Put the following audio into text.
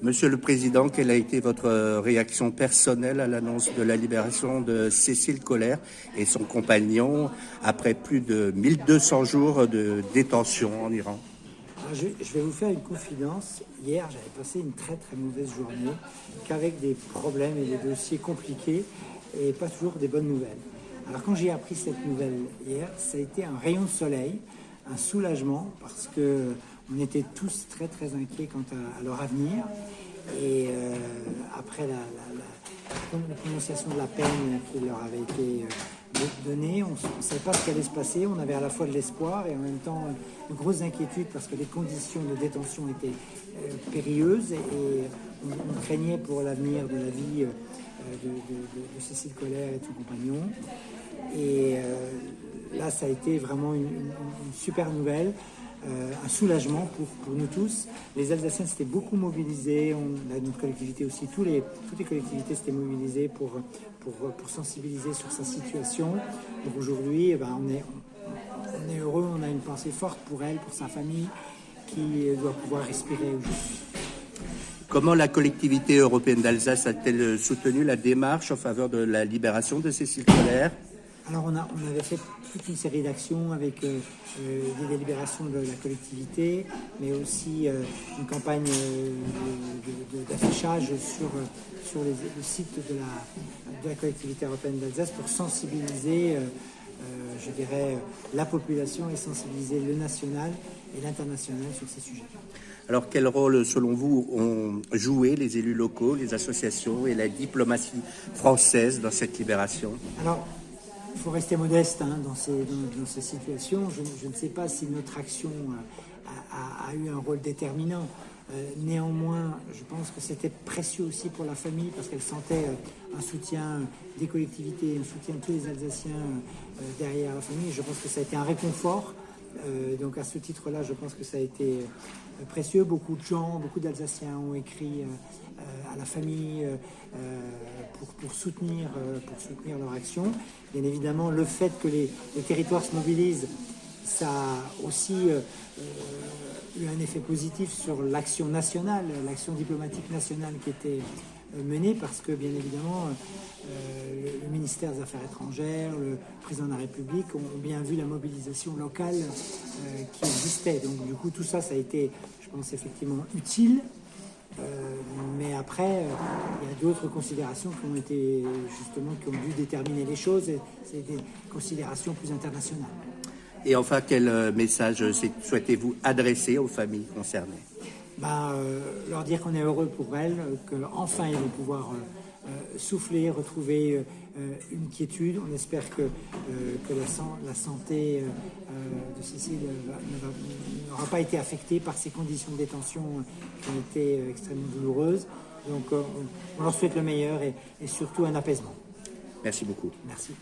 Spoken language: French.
Monsieur le Président, quelle a été votre réaction personnelle à l'annonce de la libération de Cécile Coller et son compagnon après plus de 1200 jours de détention en Iran? Alors, je vais vous faire une confidence. Hier, j'avais passé une très très mauvaise journée, qu'avec des problèmes et des dossiers compliqués et pas toujours des bonnes nouvelles. Alors quand j'ai appris cette nouvelle hier, ça a été un rayon de soleil, un soulagement, parce que on était tous très très inquiets quant à leur avenir. Et après la prononciation de la peine qui leur avait été donnée, on ne savait pas ce qui allait se passer. On avait à la fois de l'espoir et en même temps une grosse inquiétude parce que les conditions de détention étaient périlleuses et on craignait pour l'avenir de la vie de Cécile Coller et de son compagnon. Et là, ça a été vraiment une super nouvelle. Un soulagement pour nous tous. Les Alsaciens s'étaient beaucoup mobilisés, notre collectivité aussi, toutes les collectivités s'étaient mobilisées pour sensibiliser sur sa situation. Donc aujourd'hui, on est heureux, on a une pensée forte pour elle, pour sa famille, qui doit pouvoir respirer aujourd'hui. Comment la collectivité européenne d'Alsace a-t-elle soutenu la démarche en faveur de la libération de Cécile Coller? Alors on avait fait toute une série d'actions avec des délibérations de la collectivité, mais aussi une campagne d'affichage sur le site de la collectivité européenne d'Alsace pour sensibiliser, je dirais, la population et sensibiliser le national et l'international sur ces sujets. Alors quel rôle, selon vous, ont joué les élus locaux, les associations et la diplomatie française dans cette libération? Alors, il faut rester modeste dans ces situations. Je ne sais pas si notre action a eu un rôle déterminant. Néanmoins, je pense que c'était précieux aussi pour la famille parce qu'elle sentait un soutien des collectivités, un soutien de tous les Alsaciens derrière la famille. Je pense que ça a été un réconfort. Donc à ce titre-là, je pense que ça a été précieux. Beaucoup de gens, beaucoup d'Alsaciens ont écrit à la famille pour soutenir leur action. Bien évidemment, le fait que les territoires se mobilisent, ça a aussi eu un effet positif sur l'action nationale, l'action diplomatique nationale qui était menée, parce que bien évidemment, le ministère des Affaires étrangères, le président de la République ont bien vu la mobilisation locale qui existait. Donc du coup, tout ça, ça a été, je pense, effectivement utile. Mais après, il y a d'autres considérations qui ont été justement, qui ont dû déterminer les choses. C'est des considérations plus internationales. Et enfin, quel message souhaitez-vous adresser aux familles concernées? Leur dire qu'on est heureux pour elles, qu'enfin ils vont pouvoir souffler, retrouver une quiétude. On espère que la santé de Cécile n'aura pas été affectée par ces conditions de détention qui ont été extrêmement douloureuses. Donc on leur souhaite le meilleur et surtout un apaisement. Merci beaucoup. Merci.